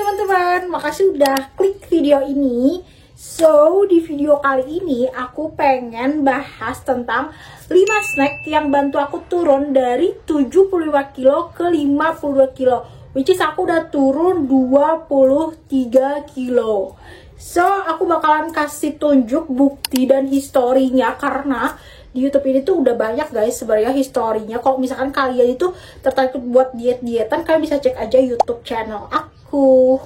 teman-teman, makasih udah klik video ini. So, di video kali ini aku pengen bahas tentang 5 snack yang bantu aku turun dari 75 kilo ke 52 kilo. Which is aku udah turun 23 kilo. So, aku bakalan kasih tunjuk bukti dan historinya karena di YouTube ini tuh udah banyak guys sebenarnya historinya. Kalau misalkan kalian itu tertarik buat diet-dietan, kalian bisa cek aja YouTube channel aku.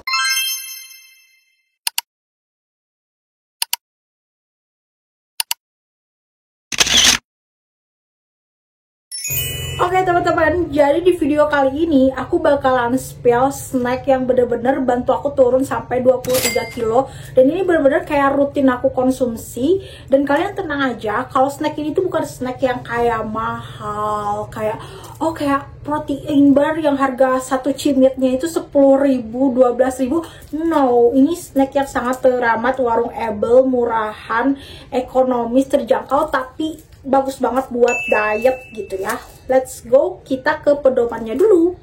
Oke teman-teman, jadi di video kali ini aku bakalan spill snack yang bener-bener bantu aku turun sampai 23 kilo. Dan ini bener-bener kayak rutin aku konsumsi. Dan kalian tenang aja, kalau snack ini tuh bukan snack yang kayak mahal, kayak protein bar yang harga satu cimitnya itu 10.000, 12.000. No, ini snack yang sangat teramat, warung Ebel, murahan, ekonomis, terjangkau, tapi bagus banget buat diet gitu ya. Let's go, kita ke pedomannya dulu.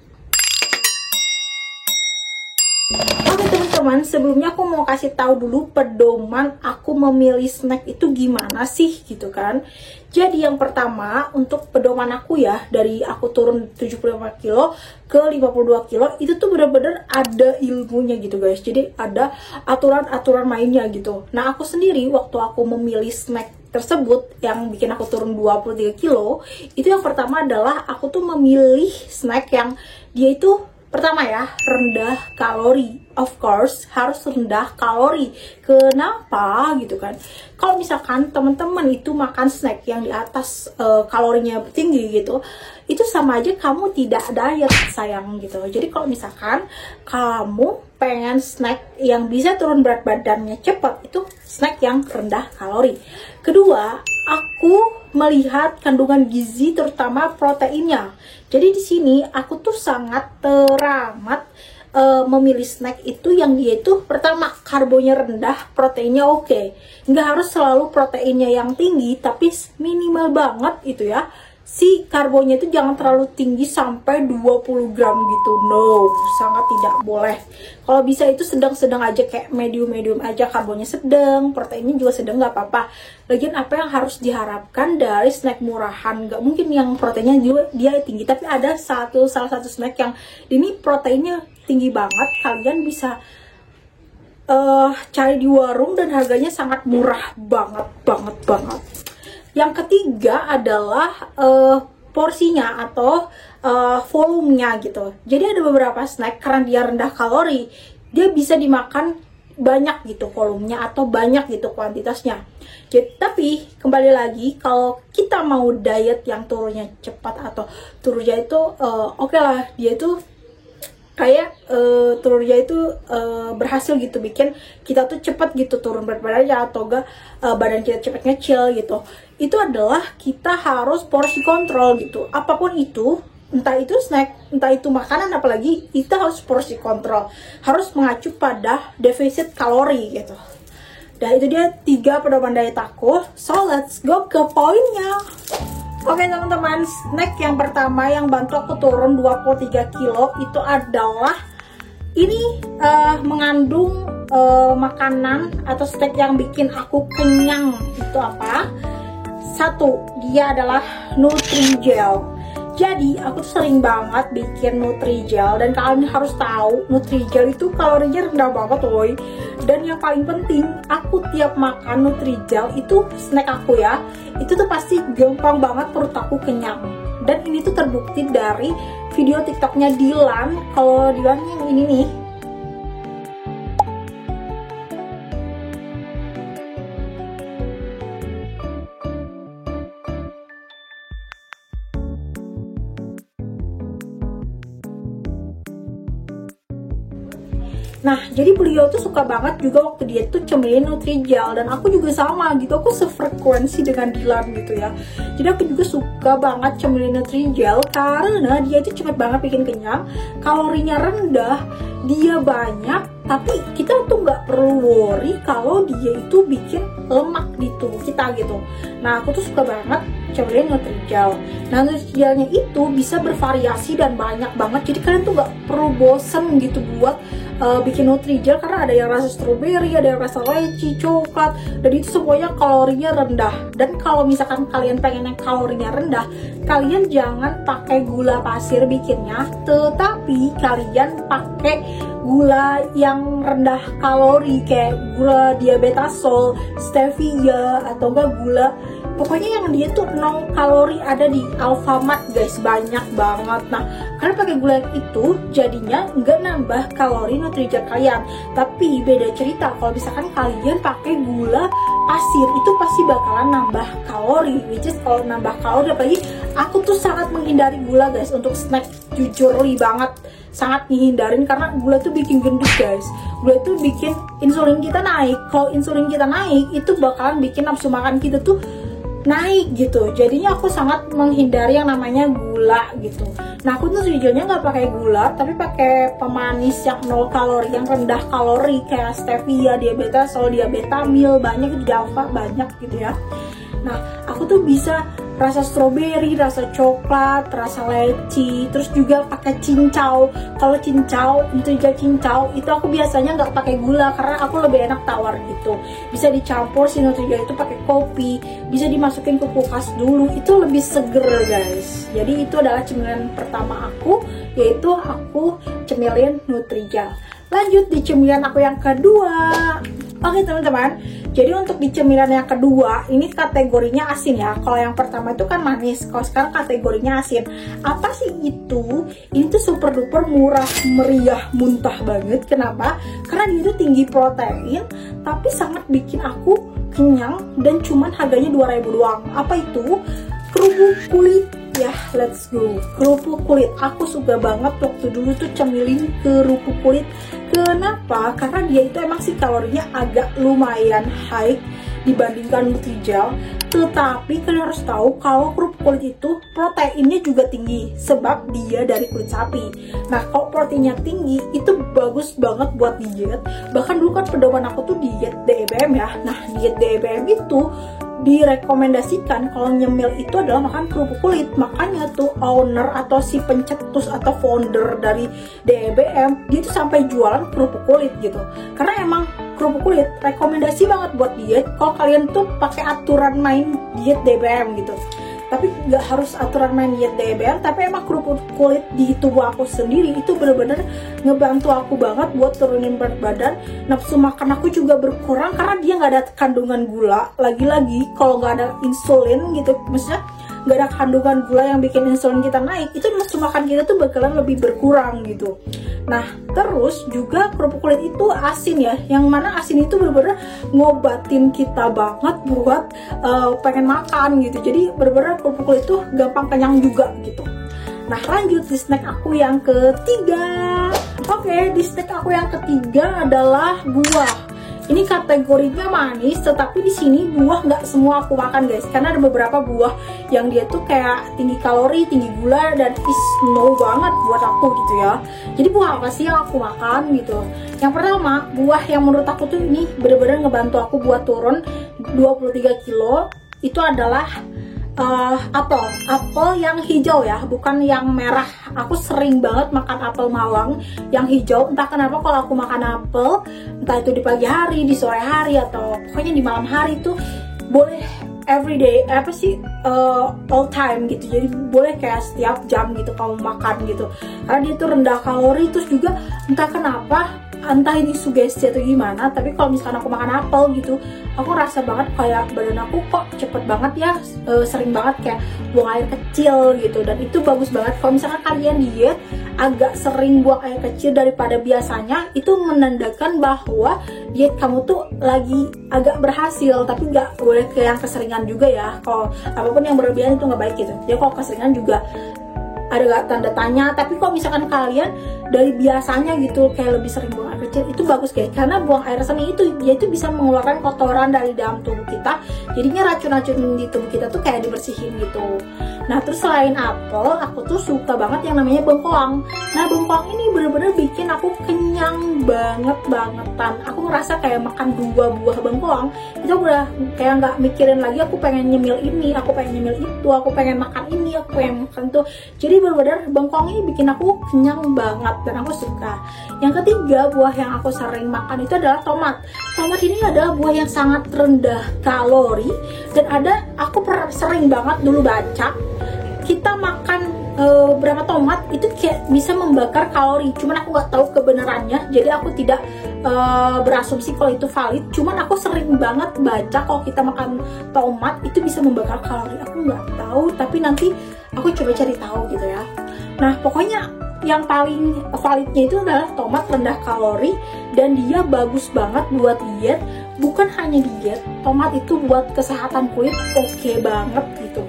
Oke teman-teman, sebelumnya aku mau kasih tahu dulu pedoman aku memilih snack itu gimana sih gitu kan. Jadi yang pertama untuk pedoman aku ya, dari aku turun 75 kilo ke 52 kilo itu tuh bener-bener ada ilmunya gitu guys. Jadi ada aturan-aturan mainnya gitu. Nah aku sendiri waktu aku memilih snack tersebut yang bikin aku turun 23 kilo, itu yang pertama adalah aku tuh memilih snack yang dia itu pertama ya, rendah kalori. Of course, harus rendah kalori. Kenapa gitu kan? Kalau misalkan teman-teman itu makan snack yang di atas kalorinya tinggi gitu, itu sama aja kamu tidak diet sayang gitu. Jadi kalau misalkan kamu pengen snack yang bisa turun berat badannya cepat, itu snack yang rendah kalori. Kedua, aku melihat kandungan gizi terutama proteinnya. Jadi di sini aku tuh sangat teramat memilih snack itu yang dia itu pertama karbonya rendah, proteinnya oke. Nggak harus selalu proteinnya yang tinggi, tapi minimal banget itu ya. Si karbonya itu jangan terlalu tinggi sampai 20 gram gitu. No, sangat tidak boleh. Kalau bisa itu sedang-sedang aja, kayak medium-medium aja, karbonya sedang, proteinnya juga sedang, nggak apa-apa. Lagian apa yang harus diharapkan dari snack murahan? Nggak mungkin yang proteinnya dia tinggi, tapi ada salah satu snack yang ini proteinnya tinggi banget. Kalian bisa cari di warung dan harganya sangat murah banget. Yang ketiga adalah porsinya atau volumenya gitu. Jadi ada beberapa snack karena dia rendah kalori, dia bisa dimakan banyak gitu volumenya atau banyak gitu kuantitasnya. Jadi, tapi kembali lagi kalau kita mau diet yang turunnya cepat atau turunnya itu oke lah, dia itu kayak turunnya itu berhasil gitu bikin kita tuh cepet gitu turun berat badannya atau enggak badan kita cepet ngecil gitu. Itu adalah kita harus porsi kontrol gitu. Apapun itu, entah itu snack, entah itu makanan, apalagi kita harus porsi kontrol. Harus mengacu pada defisit kalori gitu. Dan itu dia 3 pedoman diet aku. So let's go ke poinnya. Oke teman-teman, snack yang pertama yang bantu aku turun 23 kilo itu adalah ini mengandung makanan atau snack yang bikin aku kenyang. Itu apa? Satu, dia adalah Nutrijel. Jadi aku tuh sering banget bikin Nutrijel, dan kalian harus tahu Nutrijel itu kalorinya rendah banget woy. Dan yang paling penting, aku tiap makan Nutrijel itu snack aku ya, itu tuh pasti gampang banget perut aku kenyang. Dan ini tuh terbukti dari video TikToknya Dilan. Kalau Dilan yang ini nih, nah, jadi beliau tuh suka banget juga waktu dia tuh cemilin Nutrijel, dan aku juga sama gitu, aku sefrekuensi dengan Dilan gitu ya. Jadi aku juga suka banget cemilin Nutrijel karena dia itu cepet banget bikin kenyang, kalorinya rendah, dia banyak, tapi kita tuh nggak perlu worry kalau dia itu bikin lemak di tubuh kita gitu. Nah aku tuh suka banget cemilin Nutrijel. Nah, Nutrijelnya itu bisa bervariasi dan banyak banget, jadi kalian tuh nggak perlu bosen gitu buat bikin Nutrijel, karena ada yang rasa stroberi, ada yang rasa leci, coklat, dan itu semuanya kalorinya rendah. Dan kalau misalkan kalian pengen yang kalorinya rendah, kalian jangan pakai gula pasir bikinnya, tetapi kalian pakai gula yang rendah kalori kayak gula diabetasol, stevia, atau enggak gula, pokoknya yang dia tuh 0 kalori, ada di Alfamart guys, banyak banget. Nah, kalian pakai gula itu jadinya nggak nambah kalori Nutrijel kalian, tapi beda cerita kalau misalkan kalian pakai gula pasir, itu pasti bakalan nambah kalori, which is kalau nambah kalori, apalagi aku tuh sangat menghindari gula guys untuk snack, jujur banget sangat ngehindarin, karena gula tuh bikin gendut guys. Gula tuh bikin insulin kita naik, kalau insulin kita naik itu bakalan bikin nafsu makan kita tuh naik gitu. Jadinya aku sangat menghindari yang namanya gula gitu. Nah, aku tuh sejujurnya nggak pakai gula, tapi pakai pemanis yang 0 kalori, yang rendah kalori kayak stevia, diabetasol, diabetamil, banyak itu, Java banyak gitu ya. Nah, aku tuh bisa rasa stroberi, rasa coklat, rasa leci, terus juga pakai cincau. Kalau cincau, Nutrijel cincau itu aku biasanya nggak pakai gula karena aku lebih enak tawar gitu. Bisa dicampur si Nutrijel itu pakai kopi, bisa dimasukin ke kulkas dulu, itu lebih seger guys. Jadi itu adalah cemilan pertama aku, yaitu aku cemilin Nutrijel. Lanjut di cemilan aku yang kedua. Oke teman-teman, jadi untuk di cemilan yang kedua ini kategorinya asin ya. Kalau yang pertama itu kan manis, kalau sekarang kategorinya asin. Apa sih itu? Ini tuh super duper murah meriah muntah banget. Kenapa? Karena dia tuh tinggi protein, tapi sangat bikin aku kenyang, dan cuman harganya 2.000 doang. Apa itu? Kerupuk kulit. Ya, let's go. Kerupuk kulit. Aku suka banget waktu dulu tuh cemilin kerupuk kulit. Kenapa? Karena dia itu emang sih kalorinya agak lumayan high dibandingkan Nutrijel. Tetapi kalian harus tahu kalau kerupuk kulit itu proteinnya juga tinggi, sebab dia dari kulit sapi. Nah, kalau proteinnya tinggi itu bagus banget buat diet. Bahkan dulu kan pedoman aku tuh diet DEBM ya. Nah, diet DEBM itu direkomendasikan kalau nyemil itu adalah makan kerupuk kulit. Makanya tuh owner atau si pencetus atau founder dari DEBM dia tuh sampai jualan kerupuk kulit gitu, karena emang kerupuk kulit rekomendasi banget buat diet kalau kalian tuh pakai aturan main diet DEBM gitu. Tapi nggak harus aturan main diet DEBM, tapi emang kerupuk kulit di tubuh aku sendiri itu bener-bener ngebantu aku banget buat turunin berat badan. Nafsu makan aku juga berkurang karena dia nggak ada kandungan gula. Lagi-lagi kalau nggak ada insulin gitu, maksudnya nggak ada kandungan gula yang bikin insulin kita naik, itu nafsu makan kita tuh bakalan lebih berkurang gitu. Nah, terus juga kerupuk kulit itu asin ya, yang mana asin itu bener-bener ngobatin kita banget buat pengen makan gitu. Jadi bener-bener kerupuk kulit itu gampang kenyang juga gitu. Nah, lanjut di snack aku yang ketiga. Oke, di snack aku yang ketiga adalah buah. Ini kategorinya manis, tetapi di sini buah nggak semua aku makan guys, karena ada beberapa buah yang dia tuh kayak tinggi kalori, tinggi gula, dan is no banget buat aku gitu ya. Jadi buah apa sih yang aku makan gitu? Yang pertama, buah yang menurut aku tuh ini bener-bener ngebantu aku buat turun 23 kilo, itu adalah apel yang hijau ya, bukan yang merah. Aku sering banget makan apel Malang yang hijau. Entah kenapa kalau aku makan apel, entah itu di pagi hari, di sore hari, atau pokoknya di malam hari tuh boleh everyday, all time gitu. Jadi boleh kayak setiap jam gitu kamu makan gitu. Karena dia tuh rendah kalori, terus juga entah kenapa, entah ini sugesti atau gimana, tapi kalau misalkan aku makan apel gitu, aku rasa banget kayak badan aku kok cepet banget ya, sering banget kayak buang air kecil gitu. Dan itu bagus banget kalau misalkan kalian diet agak sering buang air kecil daripada biasanya, itu menandakan bahwa diet kamu tuh lagi agak berhasil. Tapi nggak boleh kayak yang keseringan juga ya, kalau apapun yang berlebihan itu nggak baik gitu. Jadi kalau keseringan juga ada gak tanda tanya. Tapi kalau misalkan kalian dari biasanya gitu kayak lebih sering buang air kecil, itu bagus guys, karena buang air seni itu dia itu bisa mengeluarkan kotoran dari dalam tubuh kita, jadinya racun-racun di tubuh kita tuh kayak dibersihin gitu. Nah terus selain apel, aku tuh suka banget yang namanya bengkoang. Nah bengkoang ini bener-bener bikin aku kenyang bangetan. Aku ngerasa kayak makan 2 buah bengkoang itu udah kayak nggak mikirin lagi aku pengen nyemil ini, aku pengen nyemil itu, aku pengen makan ini, aku pengen makan tuh. Jadi bener-bener bengkoang ini bikin aku kenyang banget dan aku suka. Yang ketiga buah yang aku sering makan itu adalah tomat. Tomat ini adalah buah yang sangat rendah kalori, dan aku sering banget dulu baca kita makan berapa tomat itu kayak bisa membakar kalori. Cuman aku nggak tahu kebenarannya, jadi aku tidak berasumsi kalau itu valid. Cuman aku sering banget baca kalau kita makan tomat itu bisa membakar kalori. Aku nggak tahu, tapi nanti aku coba cari tahu gitu ya. Nah pokoknya yang paling validnya itu adalah tomat rendah kalori, dan dia bagus banget buat diet. Bukan hanya diet, tomat itu buat kesehatan kulit oke banget gitu.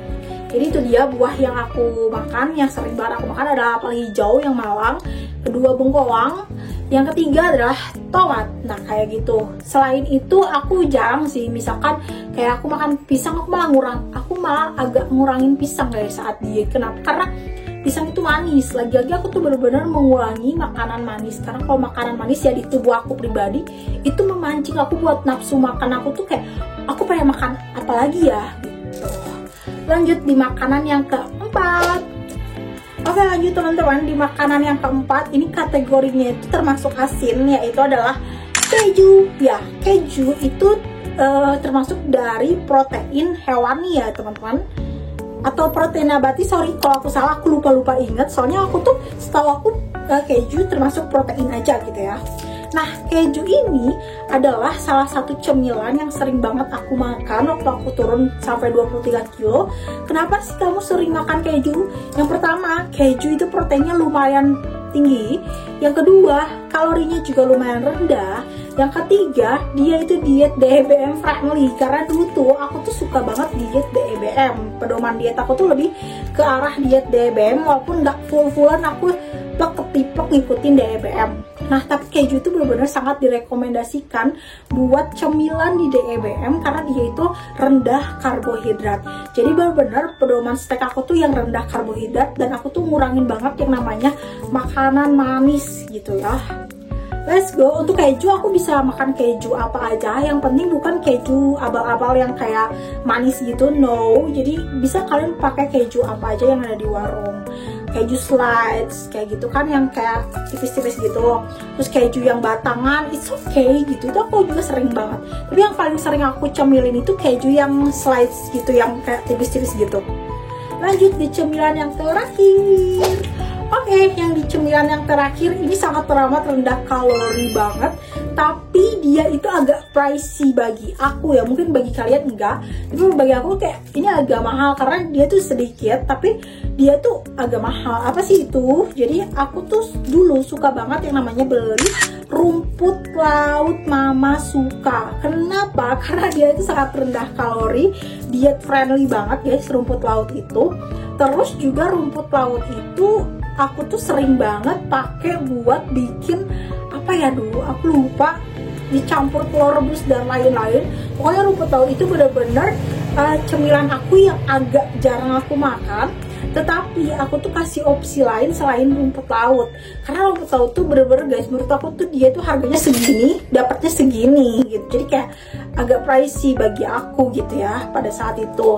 Jadi itu dia buah yang aku makan, yang sering banget aku makan adalah apel hijau yang malang, kedua bengkoang, yang ketiga adalah tomat. Nah kayak gitu. Selain itu aku jarang sih, misalkan kayak aku makan pisang, aku malah agak ngurangin pisang guys saat diet. Kenapa? Karena pisang itu manis. Lagi-lagi aku tuh bener-bener mengurangi makanan manis, karena kalau makanan manis ya di tubuh aku pribadi itu memancing aku buat nafsu makan. Aku tuh kayak aku pengen makan apa lagi ya gitu. Lanjut di makanan yang keempat. Oke lanjut teman-teman, di makanan yang keempat ini kategorinya itu termasuk asin, yaitu adalah keju. Ya keju itu termasuk dari protein hewani ya teman-teman, atau protein nabati. Sorry kalau aku salah, aku lupa ingat, soalnya aku tuh setahu aku keju termasuk protein aja gitu ya. Nah keju ini adalah salah satu cemilan yang sering banget aku makan waktu aku turun sampai 23 kilo. Kenapa sih kamu sering makan keju? Yang pertama, keju itu proteinnya lumayan tinggi. Yang kedua, kalorinya juga lumayan rendah. Yang ketiga, dia itu diet DBM friendly, karena dulu tuh aku tuh suka banget diet DBM. Pedoman diet aku tuh lebih ke arah diet DBM, walaupun nggak full-fullan aku ketipek ngikutin DBM. Nah tapi keju itu benar-benar sangat direkomendasikan buat cemilan di DBM, karena dia itu rendah karbohidrat. Jadi benar-benar pedoman snack aku tuh yang rendah karbohidrat, dan aku tuh ngurangin banget yang namanya makanan manis gitu ya. Let's go. Untuk keju aku bisa makan keju apa aja, yang penting bukan keju abal-abal yang kayak manis gitu, no. Jadi bisa kalian pakai keju apa aja yang ada di warung, keju slides kayak gitu kan, yang kayak tipis-tipis gitu. Terus keju yang batangan, it's okay gitu, itu aku juga sering banget. Tapi yang paling sering aku cemilin itu keju yang slides gitu, yang kayak tipis-tipis gitu. Lanjut di cemilan yang terakhir. Oke, yang di cemilan yang terakhir ini sangat teramat rendah kalori banget, tapi dia itu agak pricey bagi aku ya. Mungkin bagi kalian enggak, tapi bagi aku kayak ini agak mahal karena dia tuh sedikit, tapi dia tuh agak mahal. Apa sih itu? Jadi aku tuh dulu suka banget yang namanya beli rumput laut Mama Suka. Kenapa? Karena dia itu sangat rendah kalori, diet friendly banget guys rumput laut itu. Terus juga rumput laut itu aku tuh sering banget pakai buat bikin apa ya dulu, aku lupa, dicampur telur rebus dan lain-lain. Pokoknya rumput laut itu bener-bener cemilan aku yang agak jarang aku makan, tetapi aku tuh kasih opsi lain selain rumput laut. Karena rumput laut tuh bener-bener guys, menurut aku tuh dia tuh harganya segini, dapatnya segini gitu. Jadi kayak agak pricey bagi aku gitu ya pada saat itu.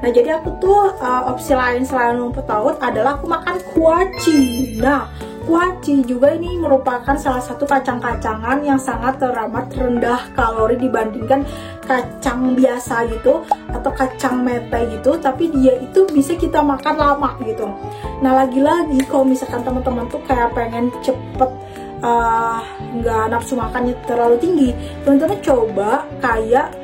Nah jadi aku tuh opsi lain selain rumput laut adalah aku makan kuaci. Nah kuaci juga ini merupakan salah satu kacang-kacangan yang sangat teramat rendah kalori dibandingkan kacang biasa gitu atau kacang mete gitu, tapi dia itu bisa kita makan lama gitu. Nah lagi-lagi kalau misalkan teman-teman tuh kayak pengen cepet nggak nafsu makannya terlalu tinggi, teman-teman coba kayak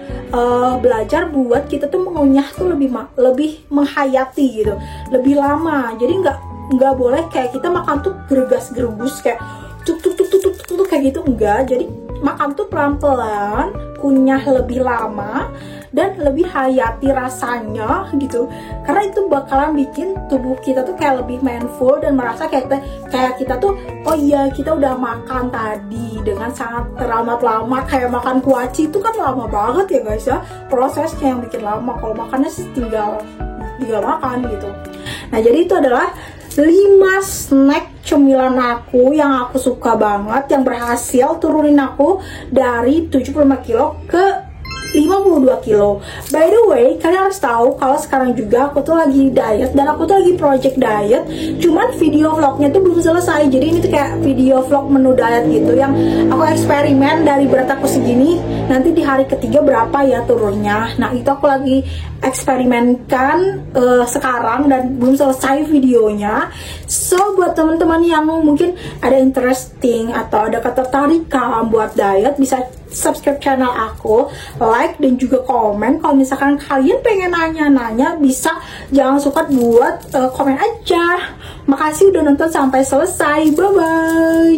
belajar buat kita tuh mengunyah tuh lebih menghayati gitu, lebih lama. Jadi nggak boleh kayak kita makan tuh gergas-gergus kayak tuk kayak gitu, enggak. Jadi makan tuh pelan-pelan, kunyah lebih lama, dan lebih hayati rasanya gitu, karena itu bakalan bikin tubuh kita tuh kayak lebih mindful dan merasa kayak kita tuh oh iya kita udah makan tadi dengan sangat teramat lama. Kayak makan kuaci itu kan lama banget ya guys ya, prosesnya yang bikin lama. Kalau makannya sih tinggal makan gitu. Nah jadi itu adalah 5 snack cemilan aku yang aku suka banget, yang berhasil turunin aku dari 75 kilo ke 52 kilo. By the way, kalian harus tahu kalau sekarang juga aku tuh lagi diet, dan aku tuh lagi project diet. Cuman video vlognya tuh belum selesai. Jadi ini tuh kayak video vlog menu diet gitu, yang aku eksperimen dari berat aku segini, nanti di hari ketiga berapa ya turunnya. Nah itu aku lagi eksperimenkan sekarang dan belum selesai videonya. So buat teman-teman yang mungkin ada interesting atau ada ketertarikan buat diet, bisa subscribe channel aku, like dan juga komen. Kalau misalkan kalian pengen nanya-nanya, bisa, jangan suka buat komen aja. Makasih udah nonton sampai selesai, bye bye.